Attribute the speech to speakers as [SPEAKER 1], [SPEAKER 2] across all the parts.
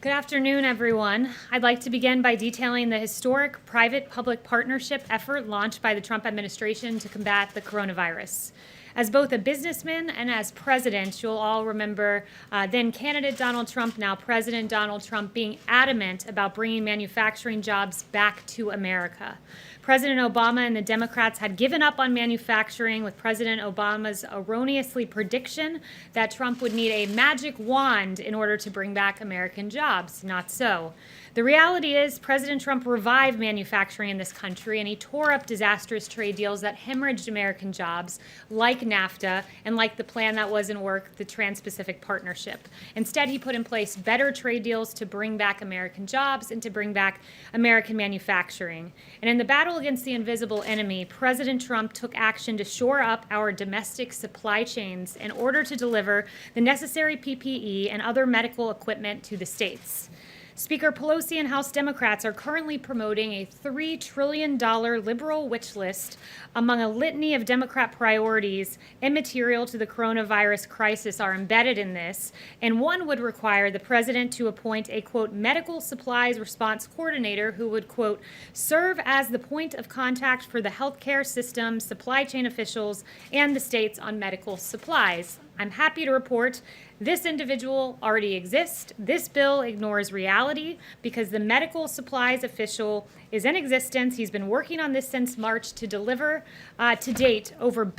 [SPEAKER 1] Good afternoon, everyone. I'd like to begin by detailing the historic private-public partnership effort launched by the Trump administration to combat the coronavirus. As both a businessman and as president, you'll all remember then candidate Donald Trump, now President Donald Trump, being adamant about bringing manufacturing jobs back to America. President Obama and the Democrats had given up on manufacturing with President Obama's erroneously prediction that Trump would need a magic wand in order to bring back American jobs. Not so. The reality is President Trump revived manufacturing in this country, and he tore up disastrous trade deals that hemorrhaged American jobs, like NAFTA and like the plan that was in work, the Trans-Pacific Partnership. Instead, he put in place better trade deals to bring back American jobs and to bring back American manufacturing. And in the battle against the invisible enemy, President Trump took action to shore up our domestic supply chains in order to deliver the necessary PPE and other medical equipment to the states. Speaker Pelosi and House Democrats are currently promoting a $3 trillion liberal wish list among a litany of Democrat priorities immaterial to the coronavirus crisis are embedded in this, and one would require the president to appoint a, quote, medical supplies response coordinator who would, quote, serve as the point of contact for the healthcare system, supply chain officials, and the states on medical supplies. I'm happy to report this individual already exists. This bill ignores reality because the medical supplies official is in existence. He's been working on this since March to deliver to date over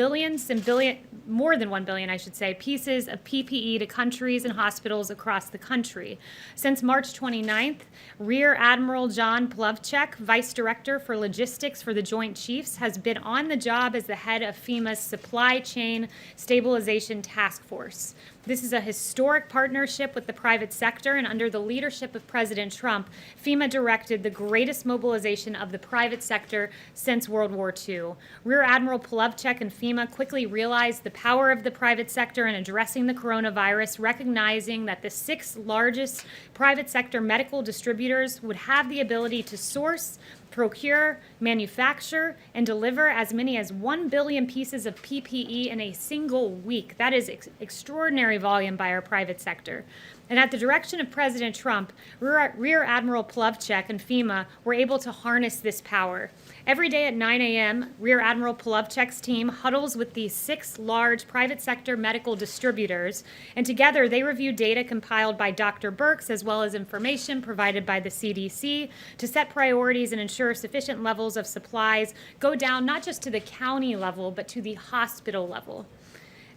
[SPEAKER 1] more than 1 billion, I should say, pieces of PPE to countries and hospitals across the country. Since March 29th, Rear Admiral John Plavchek, Vice Director for Logistics for the Joint Chiefs, has been on the job as the head of FEMA's Supply Chain Stabilization Task Force. This is a historic partnership with the private sector, and under the leadership of President Trump, FEMA directed the greatest mobilization of the private sector since World War II. Rear Admiral Plavchek and FEMA quickly realized the power of the private sector in addressing the coronavirus, recognizing that the 6 largest private sector medical distributors would have the ability to source, procure, manufacture, and deliver as many as 1 billion pieces of PPE in a single week. That is extraordinary volume by our private sector. And at the direction of President Trump, Rear Admiral Plavchek and FEMA were able to harness this power. Every day at 9 a.m., Rear Admiral Plavchek's team huddles with these 6 large private sector medical distributors, and together they review data compiled by Dr. Birx as well as information provided by the CDC to set priorities and ensure sufficient levels of supplies go down not just to the county level, but to the hospital level.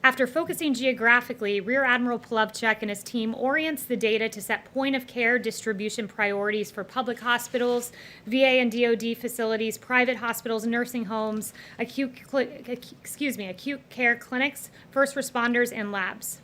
[SPEAKER 1] After focusing geographically, Rear Admiral Plavchek and his team orients the data to set point-of-care distribution priorities for public hospitals, VA and DoD facilities, private hospitals, nursing homes, acute care clinics, first responders, and labs.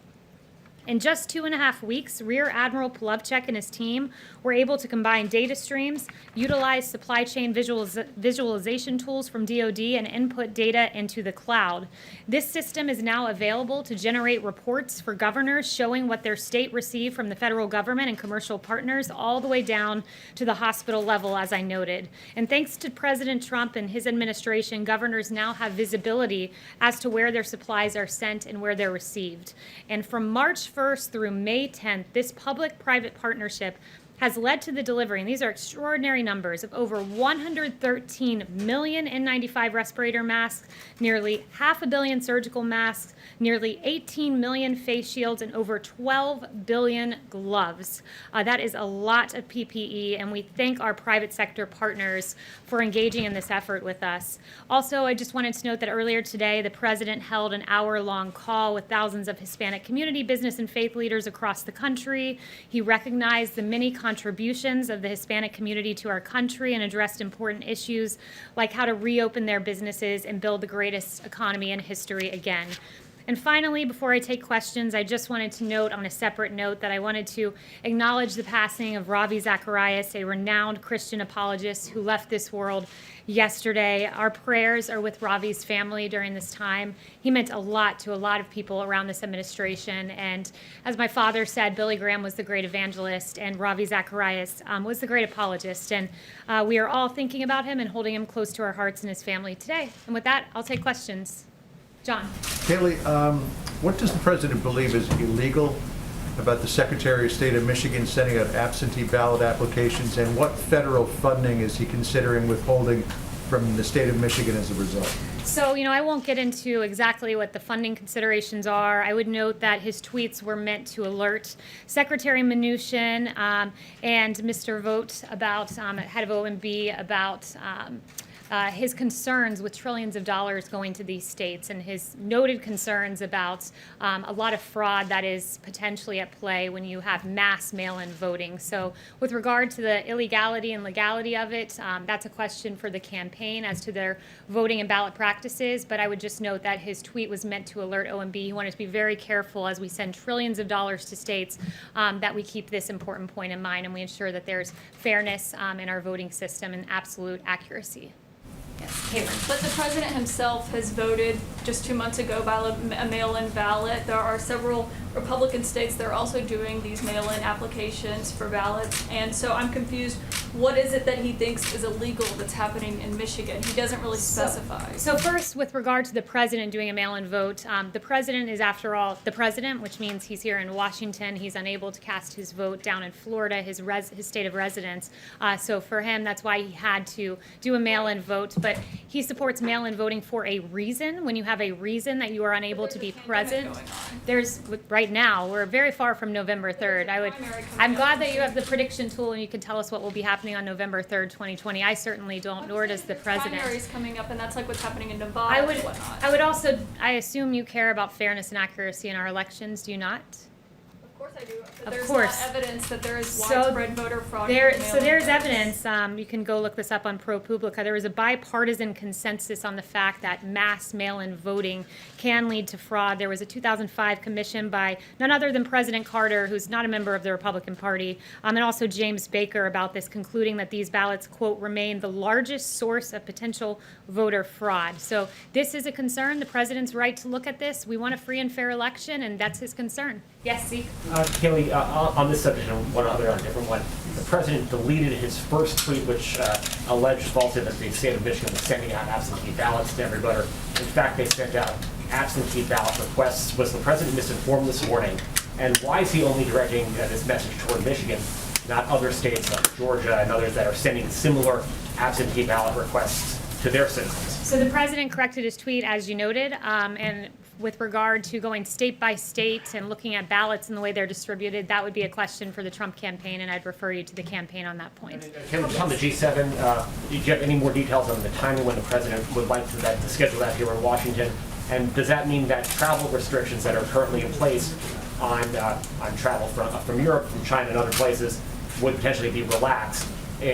[SPEAKER 1] In just 2.5 weeks, Rear Admiral Plavchek and his team were able to combine data streams, utilize supply chain visualization tools from DoD, and input data into the cloud. This system is now available to generate reports for governors showing what their state received from the federal government and commercial partners all the way down to the hospital level, as I noted. And thanks to President Trump and his administration, governors now have visibility as to where their supplies are sent and where they're received. And from March 1st through May 10th, this public-private partnership has led to the delivery, and these are extraordinary numbers, of over 113 million N95 respirator masks, nearly 500 million surgical masks, nearly 18 million face shields, and over 12 billion gloves. That is a lot of PPE, and we thank our private sector partners for engaging in this effort with us. Also, I just wanted to note that earlier today, the president held an hour-long call with thousands of Hispanic community, business, and faith leaders across the country. He recognized the many contributions of the Hispanic community to our country and addressed important issues like how to reopen their businesses and build the greatest economy in history again. And finally, before I take questions, I just wanted to note on a separate note that I wanted to acknowledge the passing of Ravi Zacharias, a renowned Christian apologist who left this world yesterday. Our prayers are with Ravi's family during this time. He meant a lot to a lot of people around this administration. And as my father said, Billy Graham was the great evangelist and Ravi Zacharias was the great apologist. And we are all thinking about him and holding him close to our hearts and his family today. And with that, I'll take questions. John.
[SPEAKER 2] Kayleigh, what does the president believe is illegal about the Secretary of State of Michigan sending out absentee ballot applications, and what federal funding is he considering withholding from the state of Michigan as a result?
[SPEAKER 1] So, I won't get into exactly what the funding considerations are. I would note that his tweets were meant to alert Secretary Mnuchin and Mr. Vogt about, head of OMB, about his concerns with trillions of dollars going to these states and his noted concerns about a lot of fraud that is potentially at play when you have mass mail-in voting. So with regard to the illegality and legality of it, that's a question for the campaign as to their voting and ballot practices. But I would just note that his tweet was meant to alert OMB. He wanted to be very careful as we send trillions of dollars to states that we keep this important point in mind and we ensure that there's fairness in our voting system and absolute accuracy. Yes, Kayleigh.
[SPEAKER 3] But the president himself has voted just 2 months ago by a mail-in ballot. There are several Republican states that are also doing these mail-in applications for ballots. And so I'm confused. What is it that he thinks is illegal that's happening in Michigan? He doesn't really specify.
[SPEAKER 1] So first, with regard to the president doing a mail-in vote, the president is, after all, the president, which means he's here in Washington. He's unable to cast his vote down in Florida, his state of residence. So for him, that's why he had to do a mail-in vote. But he supports mail-in voting for a reason. When you have a reason that you are unable to be present, right now, we're very far from November 3rd. I'm glad that you have the prediction tool and you can tell us what will be happening on November 3rd, 2020. I certainly don't, nor does the president.
[SPEAKER 3] Primaries coming up, and that's like what's happening in Nevada and whatnot.
[SPEAKER 1] I assume you care about fairness and accuracy in our elections, do you not?
[SPEAKER 3] Of course I do. But
[SPEAKER 1] Of
[SPEAKER 3] there's
[SPEAKER 1] course.
[SPEAKER 3] not evidence that there is widespread voter fraud.
[SPEAKER 1] So there's evidence. You can go look this up on ProPublica. There was a bipartisan consensus on the fact that mass mail-in voting can lead to fraud. There was a 2005 commission by none other than President Carter, who's not a member of the Republican Party, and also James Baker about this, concluding that these ballots, quote, remain the largest source of potential voter fraud. So this is a concern. The president's right to look at this. We want a free and fair election, and that's his concern. Yes, Zeke?
[SPEAKER 4] Kayleigh, on this subject and one other on a different one, the president deleted his first tweet, which alleged falsely that the state of Michigan was sending out absentee ballots to every voter. In fact, they sent out absentee ballot requests. Was the president misinformed this morning? And why is he only directing this message toward Michigan, not other states like Georgia and others that are sending similar absentee ballot requests to their citizens?
[SPEAKER 1] So the president corrected his tweet, as you noted, and with regard to going state by state and looking at ballots and the way they're distributed, that would be a question for the Trump campaign, and I'd refer you to the campaign on that point.
[SPEAKER 4] On the G7, do you have any more details on the timing when the president would like to schedule that here in Washington? And does that mean that travel restrictions that are currently in place on travel from Europe, from China, and other places would potentially be relaxed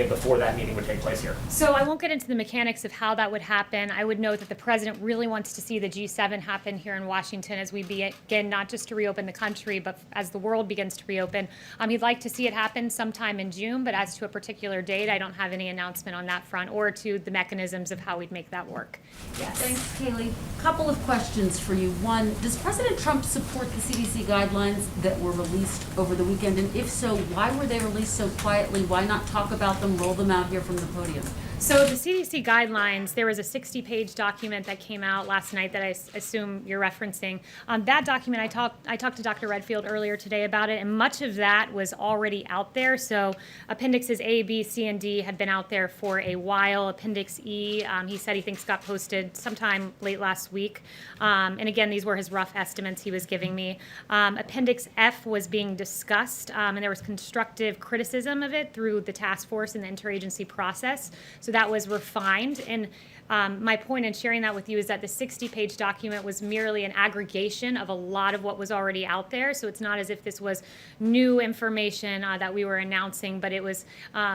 [SPEAKER 4] before that meeting would take place here?
[SPEAKER 1] So I won't get into the mechanics of how that would happen. I would note that the president really wants to see the G7 happen here in Washington as we begin not just to reopen the country, but as the world begins to reopen. He'd like to see it happen sometime in June, but as to a particular date, I don't have any announcement on that front or to the mechanisms of how we'd make that work. Yes.
[SPEAKER 5] Thanks, Kayleigh. Couple of questions for you. One, does President Trump support the CDC guidelines that were released over the weekend? And if so, why were they released so quietly? Why not talk about them, roll them out here from the podium?
[SPEAKER 1] So the CDC guidelines, there was a 60-page document that came out last night that I assume you're referencing. That document, I talked to Dr. Redfield earlier today about it, and much of that was already out there. So Appendixes A, B, C, and D had been out there for a while. Appendix E, he said he thinks got posted sometime late last week. And again, these were his rough estimates he was giving me. Appendix F was being discussed, and there was constructive criticism of it through the task force and the interagency process. So that was refined. And my point in sharing that with you is that the 60-page document was merely an aggregation of a lot of what was already out there. So it's not as if this was new information that we were announcing, but it was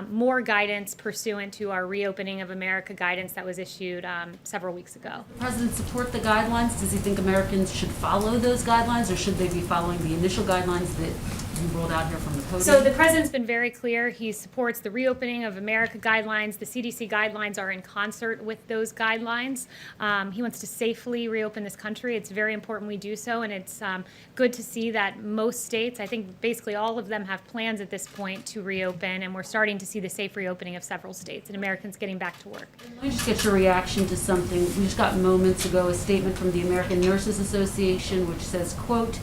[SPEAKER 1] more guidance pursuant to our Reopening of America guidance that was issued several weeks ago.
[SPEAKER 5] Does the president support the guidelines? Does he think Americans should follow those guidelines, or should they be following the initial guidelines that you rolled out here from the podium?
[SPEAKER 1] So the president's been very clear. He supports the Reopening of America guidelines. The CDC guidelines are in concert with those guidelines. He wants to safely reopen this country. It's very important we do so, and it's good to see that most states, I think basically all of them, have plans at this point to reopen, and we're starting to see the safe reopening of several states and Americans getting back to work.
[SPEAKER 5] Let me just get your reaction to something. We just got moments ago a statement from the American Nurses Association which says, quote,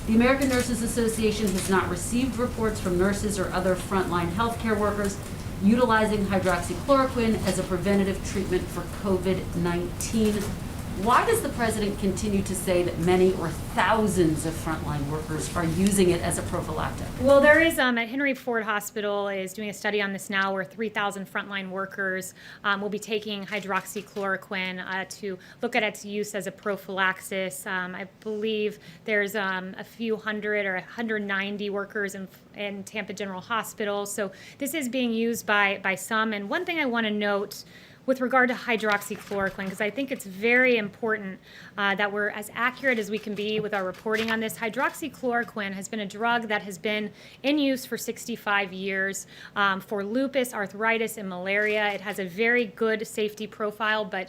[SPEAKER 5] The American Nurses Association has not received reports from nurses or other frontline healthcare workers utilizing hydroxychloroquine as a preventative treatment for COVID-19. Why does the president continue to say that many or thousands of frontline workers are using it as a prophylactic?
[SPEAKER 1] Well, there is, at Henry Ford Hospital is doing a study on this now where 3,000 frontline workers will be taking hydroxychloroquine to look at its use as a prophylaxis. I believe there's a few hundred or 190 workers in Tampa General Hospital. So this is being used by some. And one thing I want to note with regard to hydroxychloroquine, because I think it's very important that we're as accurate as we can be with our reporting on this. Hydroxychloroquine has been a drug that has been in use for 65 years for lupus, arthritis, and malaria. It has a very good safety profile, but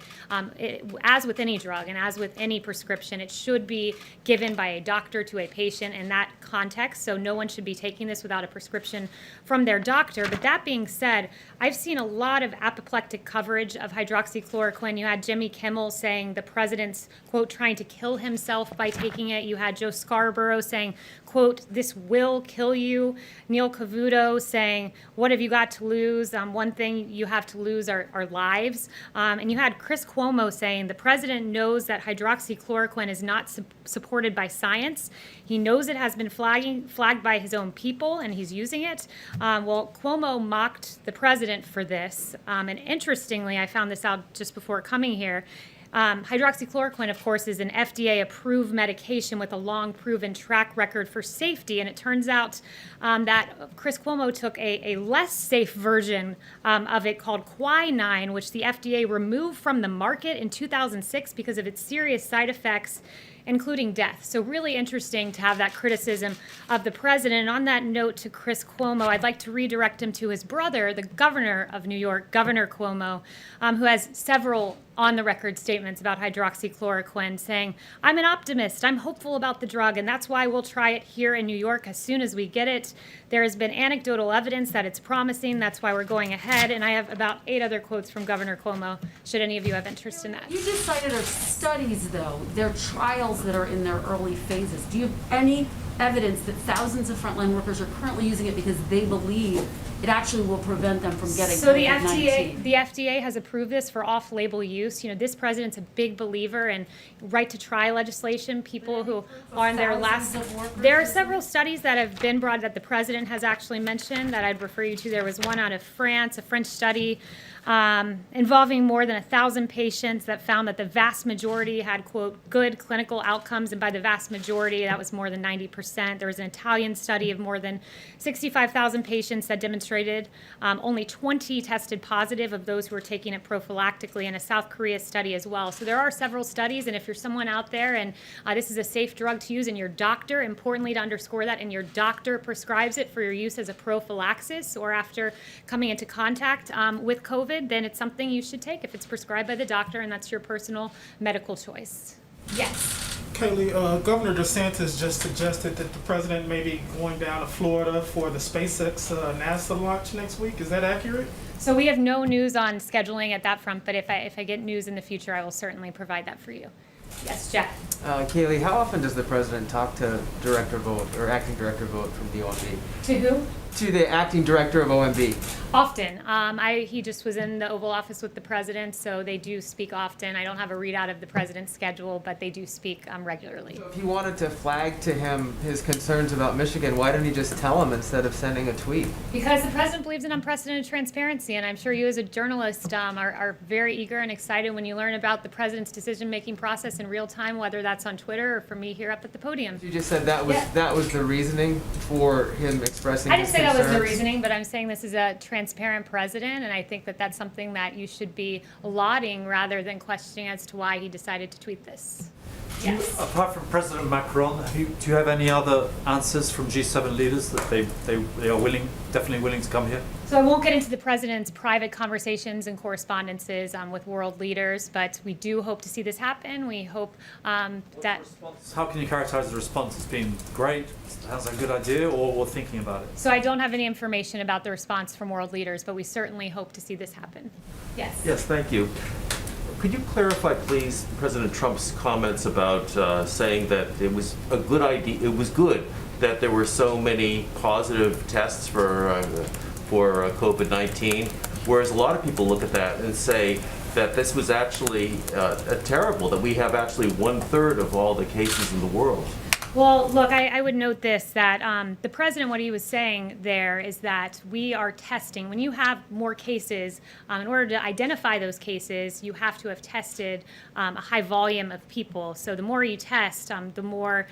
[SPEAKER 1] as with any drug and as with any prescription, it should be given by a doctor to a patient in that context, so no one should be taking this without a prescription from their doctor. But that being said, I've seen a lot of apoplectic coverage of hydroxychloroquine. You had Jimmy Kimmel saying the president's, quote, trying to kill himself by taking it. You had Joe Scarborough saying, quote, this will kill you. Neil Cavuto saying, what have you got to lose? One thing you have to lose are lives. And you had Chris Cuomo saying the president knows that hydroxychloroquine is not supported by science. He knows it has been flagged by his own people, and he's using it. Well, Cuomo mocked the president for this. And interestingly, I found this out just before coming here. Hydroxychloroquine, of course, is an FDA-approved medication with a long proven track record for safety, and it turns out that Chris Cuomo took a less safe version of it called quinine, which the FDA removed from the market in 2006 because of its serious side effects, including death. So really interesting to have that criticism of the president. And on that note to Chris Cuomo, I'd like to redirect him to his brother, the governor of New York, Governor Cuomo, who has several on-the-record statements about hydroxychloroquine saying, I'm an optimist, I'm hopeful about the drug, and that's why we'll try it here in New York as soon as we get it. There has been anecdotal evidence that it's promising, that's why we're going ahead, and I have about 8 other quotes from Governor Cuomo, should any of you have interest in that.
[SPEAKER 5] You just cited are studies, though. They're trials that are in their early phases. Do you have any evidence that thousands of frontline workers are currently using it because they believe it actually will prevent them from getting
[SPEAKER 1] So
[SPEAKER 5] COVID-19?
[SPEAKER 1] the FDA has approved this for off-label use. You know, this president's a big believer in right-to-try legislation. People who are in their last. There are several studies that have been brought that the president has actually mentioned that I'd refer you to. There was one out of France, a French study involving more than 1,000 patients that found that the vast majority had, quote, good clinical outcomes, and by the vast majority, that was more than 90%. There was an Italian study of more than 65,000 patients that demonstrated only 20 tested positive of those who were taking it prophylactically, and a South Korea study as well. So there are several studies, and if you're someone out there and this is a safe drug to use, and your doctor, importantly to underscore that, and your doctor prescribes it for your use as a prophylaxis or after coming into contact with COVID, then it's something you should take if it's prescribed by the doctor and that's your personal medical choice. Yes.
[SPEAKER 6] Kayleigh, Governor DeSantis just suggested that the president may be going down to Florida for the SpaceX NASA launch next week. Is that accurate?
[SPEAKER 1] So we have no news on scheduling at that front, but if I get news in the future, I will certainly provide that for you. Yes, Jack.
[SPEAKER 7] Kayleigh, how often does the president talk to Director Vogt or Acting Director Vogt from the OMB?
[SPEAKER 1] To who?
[SPEAKER 7] To the Acting Director of OMB.
[SPEAKER 1] Often. He just was in the Oval Office with the president, so they do speak often. I don't have a readout of the president's schedule, but they do speak regularly.
[SPEAKER 7] So if he wanted to flag to him his concerns about Michigan, why didn't he just tell him instead of sending a tweet?
[SPEAKER 1] Because the president believes in unprecedented transparency, and I'm sure you as a journalist are very eager and excited when you learn about the president's decision-making process in real time, whether that's on Twitter or from me here up at the podium.
[SPEAKER 7] You just said that was the reasoning for him expressing
[SPEAKER 1] I
[SPEAKER 7] his
[SPEAKER 1] didn't say
[SPEAKER 7] concerns.
[SPEAKER 1] that was the reasoning, but I'm saying this is a transparent president, and I think that that's something that you should be lauding rather than questioning as to why he decided to tweet this. Yes.
[SPEAKER 8] Apart from President Macron, do you have any other answers from G7 leaders that they are definitely willing to come here?
[SPEAKER 1] So I won't get into the president's private conversations and correspondences with world leaders, but we do hope to see this happen. We hope that.
[SPEAKER 8] How can you characterize the response as being great? Sounds like a good idea, or thinking about it?
[SPEAKER 1] So I don't have any information about the response from world leaders, but we certainly hope to see this happen. Yes.
[SPEAKER 9] Yes, thank you. Could you clarify, please, President Trump's comments about saying that it was a good idea, it was good that there were so many positive tests for COVID-19, whereas a lot of people look at that and say that this was actually terrible, that we have actually 1/3 of all the cases in the world.
[SPEAKER 1] Well, look, I would note this, that the president, what he was saying there is that we are testing. When you have more cases, in order to identify those cases, you have to have tested a high volume of people. So the more you test, the more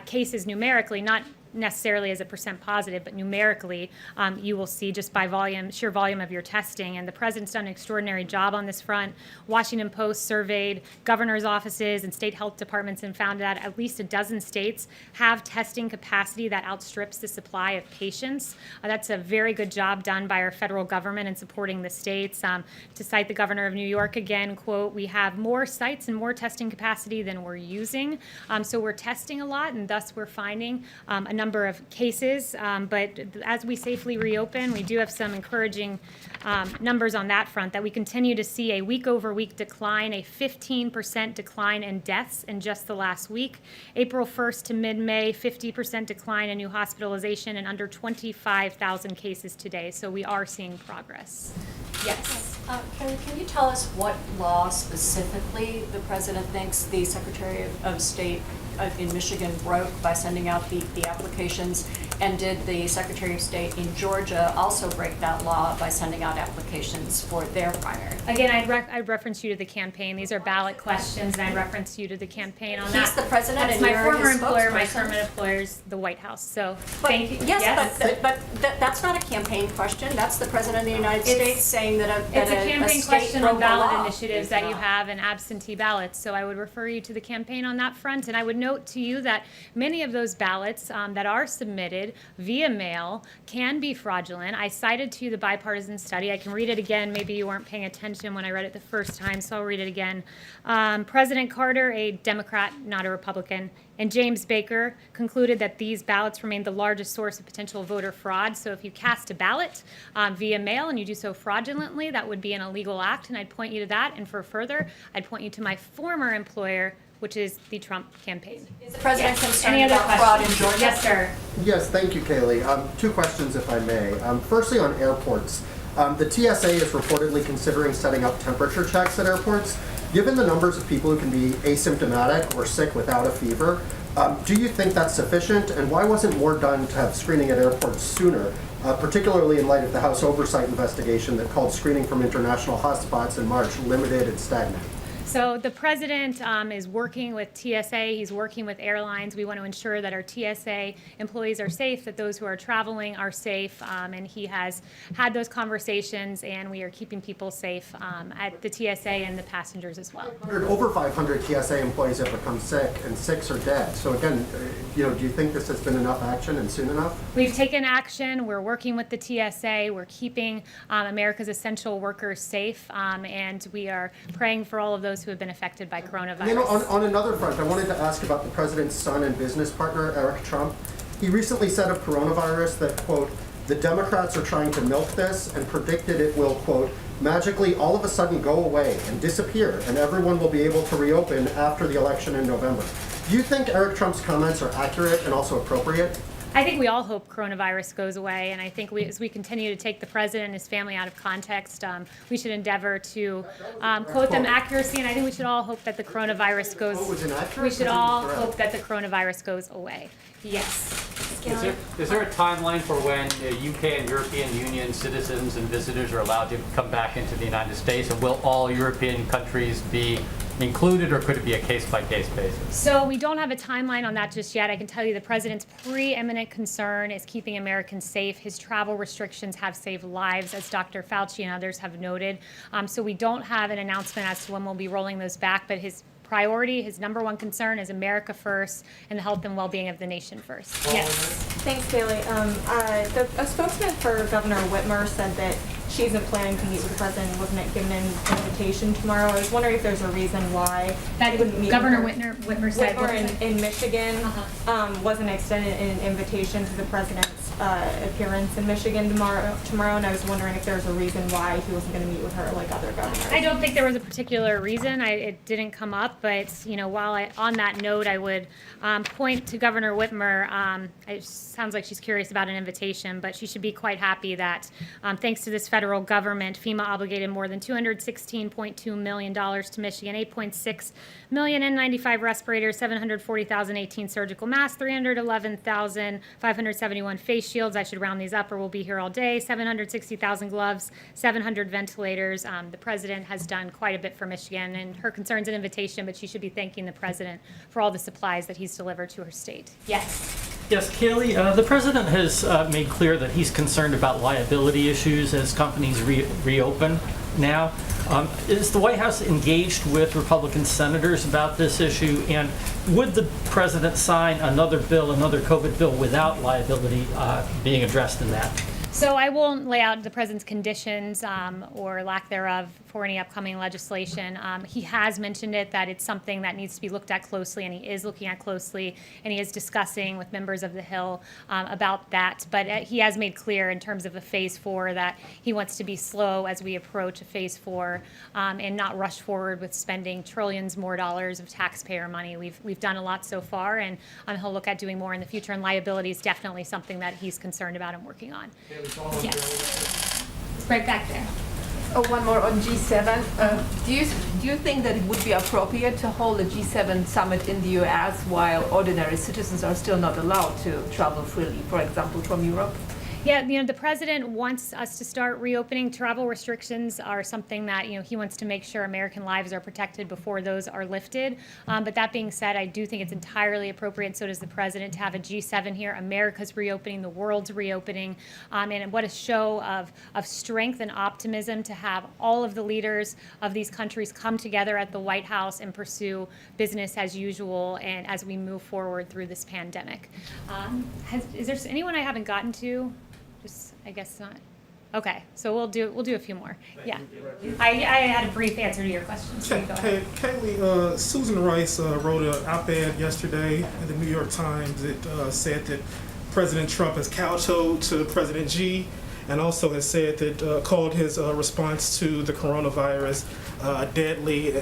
[SPEAKER 1] cases numerically, not necessarily as a percent positive, but numerically, you will see just by volume, sheer volume of your testing. And the president's done an extraordinary job on this front. Washington Post surveyed governor's offices and state health departments and found that at least a dozen states have testing capacity that outstrips the supply of patients. That's a very good job done by our federal government in supporting the states. To cite the governor of New York again, quote, "We have more sites and more testing capacity than we're using." So we're testing a lot, and thus we're finding a number of cases, but as we safely reopen, we do have some encouraging numbers on that front, that we continue to see a week-over-week decline, a 15% decline in deaths in just the last week. April 1st to mid-May, 50% decline in new hospitalization and under 25,000 cases today, so we are seeing progress. Yes.
[SPEAKER 10] Kayleigh, can you tell us what law specifically the president thinks the Secretary of State in Michigan broke by sending out the applications? And did the Secretary of State in Georgia also break that law by sending out applications for their primary?
[SPEAKER 1] Again, I'd reference you to the campaign. These are ballot questions, and I'd reference you to the campaign on that.
[SPEAKER 10] He's the president,
[SPEAKER 1] That's
[SPEAKER 10] and
[SPEAKER 1] my
[SPEAKER 10] you're
[SPEAKER 1] former
[SPEAKER 10] his
[SPEAKER 1] employer. My
[SPEAKER 10] spokesperson.
[SPEAKER 1] current employer is the White House. So
[SPEAKER 10] But,
[SPEAKER 1] thank you.
[SPEAKER 10] yes, but that's not a campaign question. That's the president of the United States saying that
[SPEAKER 1] It's a campaign
[SPEAKER 10] state
[SPEAKER 1] question on
[SPEAKER 10] broke a
[SPEAKER 1] ballot
[SPEAKER 10] law.
[SPEAKER 1] initiatives that you have and absentee ballots. So I would refer you to the campaign on that front. And I would note to you that many of those ballots that are submitted via mail can be fraudulent. I cited to you the bipartisan study. I can read it again. Maybe you weren't paying attention when I read it the first time, so I'll read it again. President Carter, a Democrat, not a Republican, and James Baker concluded that these ballots remained the largest source of potential voter fraud. So if you cast a ballot via mail and you do so fraudulently, that would be an illegal act, and I'd point you to that. And for further, I'd point you to my former employer, which is the Trump campaign.
[SPEAKER 10] Is the president concerned
[SPEAKER 1] Any other
[SPEAKER 10] about fraud in
[SPEAKER 1] questions?
[SPEAKER 10] Georgia?
[SPEAKER 1] Yes, sir.
[SPEAKER 11] Yes, thank you, Kayleigh. Two questions, if I may. Firstly, on airports. The TSA is reportedly considering setting up temperature checks at airports. Given the numbers of people who can be asymptomatic or sick without a fever, do you think that's sufficient? And why wasn't more done to have screening at airports sooner, particularly in light of the House oversight investigation that called screening from international hotspots in March limited and stagnant?
[SPEAKER 1] So the president is working with TSA, he's working with airlines. We want to ensure that our TSA employees are safe, that those who are traveling are safe, and he has had those conversations, and we are keeping people safe at the TSA and the passengers as well.
[SPEAKER 11] Over 500 TSA employees have become sick, and 6 are dead. So again, do you think this has been enough action and soon enough?
[SPEAKER 1] We've taken action. We're working with the TSA. We're keeping America's essential workers safe, and we are praying for all of those who have been affected by coronavirus.
[SPEAKER 11] And then on another front, I wanted to ask about the president's son and business partner, Eric Trump. He recently said of coronavirus that, quote, "The Democrats are trying to milk this," and predicted it will, quote, "magically all of a sudden go away and disappear, and everyone will be able to reopen after the election in November." Do you think Eric Trump's comments are accurate and also appropriate?
[SPEAKER 1] I think we all hope coronavirus goes away, and I think as we continue to take the president and his family out of context, we should endeavor to quote them accuracy, and I think we should all hope that the coronavirus goes.
[SPEAKER 11] Was inaccurate?
[SPEAKER 1] We should all hope that the coronavirus goes away. Yes.
[SPEAKER 12] Is there a timeline for when UK and European Union citizens and visitors are allowed to come back into the United States, and will all European countries be included, or could it be a case-by-case basis?
[SPEAKER 1] So we don't have a timeline on that just yet. I can tell you the president's preeminent concern is keeping Americans safe. His travel restrictions have saved lives, as Dr. Fauci and others have noted. So we don't have an announcement as to when we'll be rolling those back, but his priority, his number one concern is America first and the health and well-being of the nation first. Yes.
[SPEAKER 13] Thanks, Kayleigh. A spokesman for Governor Whitmer said that she isn't planning to meet with the president and wasn't given an invitation tomorrow. I was wondering if there's a reason why
[SPEAKER 1] that
[SPEAKER 13] wouldn't meet
[SPEAKER 1] Governor
[SPEAKER 13] with
[SPEAKER 1] Whitmer said
[SPEAKER 13] in Michigan wasn't extended an invitation to the president's appearance in Michigan tomorrow, and I was wondering if there's a reason why he wasn't going to meet with her like other governors.
[SPEAKER 1] I don't think there was a particular reason. It didn't come up, but on that note, I would point to Governor Whitmer. It sounds like she's curious about an invitation, but she should be quite happy that thanks to this federal government, FEMA obligated more than $216.2 million to Michigan, $8.6 million N95 respirators, 740,018 surgical masks, 311,571 face shields. I should round these up or we'll be here all day. 760,000 gloves, 700 ventilators. The president has done quite a bit for Michigan, and her concern's an invitation, but she should be thanking the president for all the supplies that he's delivered to her state. Yes.
[SPEAKER 14] Yes, Kayleigh, the president has made clear that he's concerned about liability issues as companies reopen now. Is the White House engaged with Republican senators about this issue? And would the president sign another bill, another COVID bill, without liability being addressed in that?
[SPEAKER 1] So I won't lay out the president's conditions or lack thereof for any upcoming legislation. He has mentioned that it's something that needs to be looked at closely, and he is looking at closely, and he is discussing with members of the Hill about that. But he has made clear in terms of a phase 4 that he wants to be slow as we approach a phase 4 and not rush forward with spending trillions more dollars of taxpayer money. We've done a lot so far, and he'll look at doing more in the future, and liability is definitely something that he's concerned about and working on. Yes. It's right back there.
[SPEAKER 15] Oh, one more on G7. Do you think that it would be appropriate to hold a G7 summit in the U.S. while ordinary citizens are still not allowed to travel freely, for example, from Europe?
[SPEAKER 1] Yeah, the president wants us to start reopening. Travel restrictions are something that, he wants to make sure American lives are protected before those are lifted. But that being said, I do think it's entirely appropriate, so does the president, to have a G7 here. America's reopening, the world's reopening. And what a show of strength and optimism to have all of the leaders of these countries come together at the White House and pursue business as usual and as we move forward through this pandemic. Is there anyone I haven't gotten to? I guess not. Okay, so we'll do a few more. Yeah, I had a brief answer to your question. So
[SPEAKER 6] Kayleigh, Susan Rice wrote an op-ed yesterday in the New York Times. It said that President Trump has kowtowed to President Xi, and also has said that called his response to the coronavirus deadly,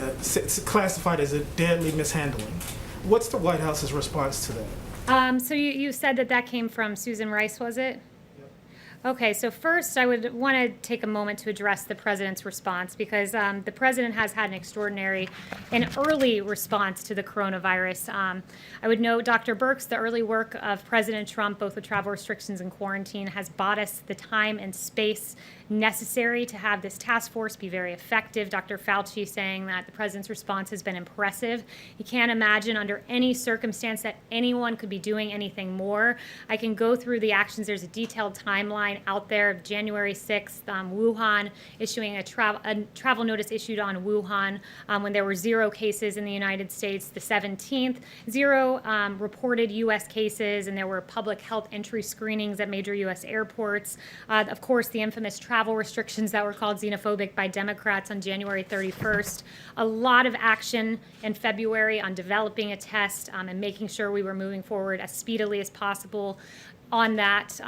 [SPEAKER 6] classified as a deadly mishandling. What's the White House's response to that?
[SPEAKER 1] So you said that came from Susan Rice, was it? Okay, so first I would want to take a moment to address the president's response, because the president has had an extraordinary and early response to the coronavirus. I would note, Dr. Birx, the early work of President Trump, both with travel restrictions and quarantine, has bought us the time and space necessary to have this task force be very effective. Dr. Fauci saying that the president's response has been impressive. He can't imagine under any circumstance that anyone could be doing anything more. I can go through the actions. There's a detailed timeline out there. January 6th, Wuhan issuing a travel notice issued on Wuhan when there were 0 cases in the United States. The 17th, 0 reported U.S. cases, and there were public health entry screenings at major U.S. airports. Of course, the infamous travel restrictions that were called xenophobic by Democrats on January 31st. A lot of action in February on developing a test and making sure we were moving forward as speedily as possible. On that,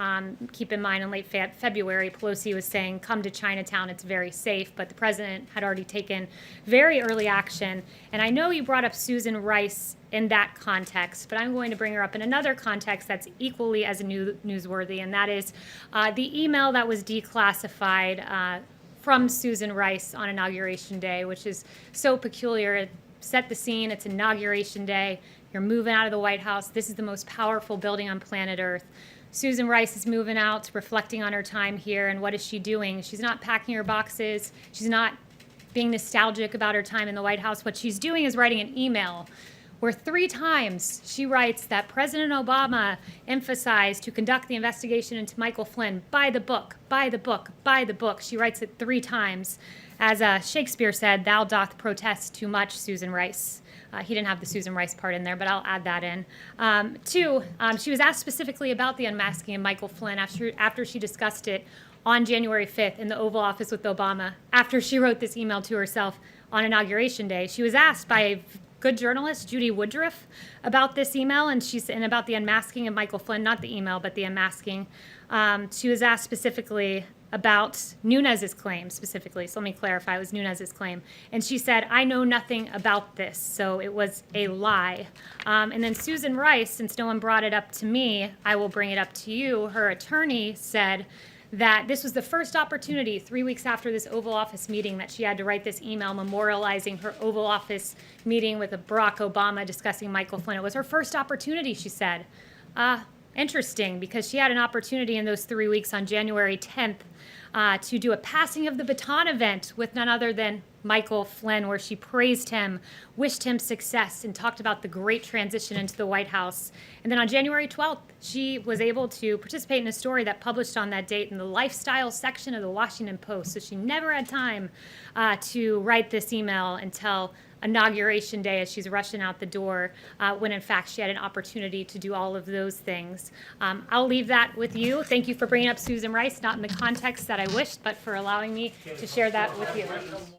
[SPEAKER 1] keep in mind, in late February, Pelosi was saying, come to Chinatown, it's very safe, but the president had already taken very early action. And I know you brought up Susan Rice in that context, but I'm going to bring her up in another context that's equally as newsworthy, and that is the email that was declassified from Susan Rice on Inauguration Day, which is so peculiar. It set the scene. It's Inauguration Day. You're moving out of the White House. This is the most powerful building on planet Earth. Susan Rice is moving out, reflecting on her time here, and what is she doing? She's not packing her boxes. She's not being nostalgic about her time in the White House. What she's doing is writing an email where 3 times she writes that President Obama emphasized to conduct the investigation into Michael Flynn by the book, by the book, by the book. She writes it 3 times. As Shakespeare said, thou doth protest too much, Susan Rice. He didn't have the Susan Rice part in there, but I'll add that in. 2, she was asked specifically about the unmasking of Michael Flynn after she discussed it on January 5th in the Oval Office with Obama, after she wrote this email to herself on Inauguration Day. She was asked by good journalist, Judy Woodruff, about this email, and about the unmasking of Michael Flynn, not the email, but the unmasking. She was asked specifically about Nunes's claim specifically. So let me clarify, it was Nunes's claim. And she said, I know nothing about this, so it was a lie. And then Susan Rice, since no one brought it up to me, I will bring it up to you. Her attorney said that this was the first opportunity 3 weeks after this Oval Office meeting that she had to write this email memorializing her Oval Office meeting with Barack Obama discussing Michael Flynn. It was her first opportunity, she said. Interesting, because she had an opportunity in those 3 weeks on January 10th to do a passing of the baton event with none other than Michael Flynn, where she praised him, wished him success, and talked about the great transition into the White House. And then on January 12th, she was able to participate in a story that published on that date in the lifestyle section of the Washington Post. So she never had time to write this email until Inauguration Day as she's rushing out the door, when in fact she had an opportunity to do all of those things. I'll leave that with you. Thank you for bringing up Susan Rice, not in the context that I wished, but for allowing me to share that with you.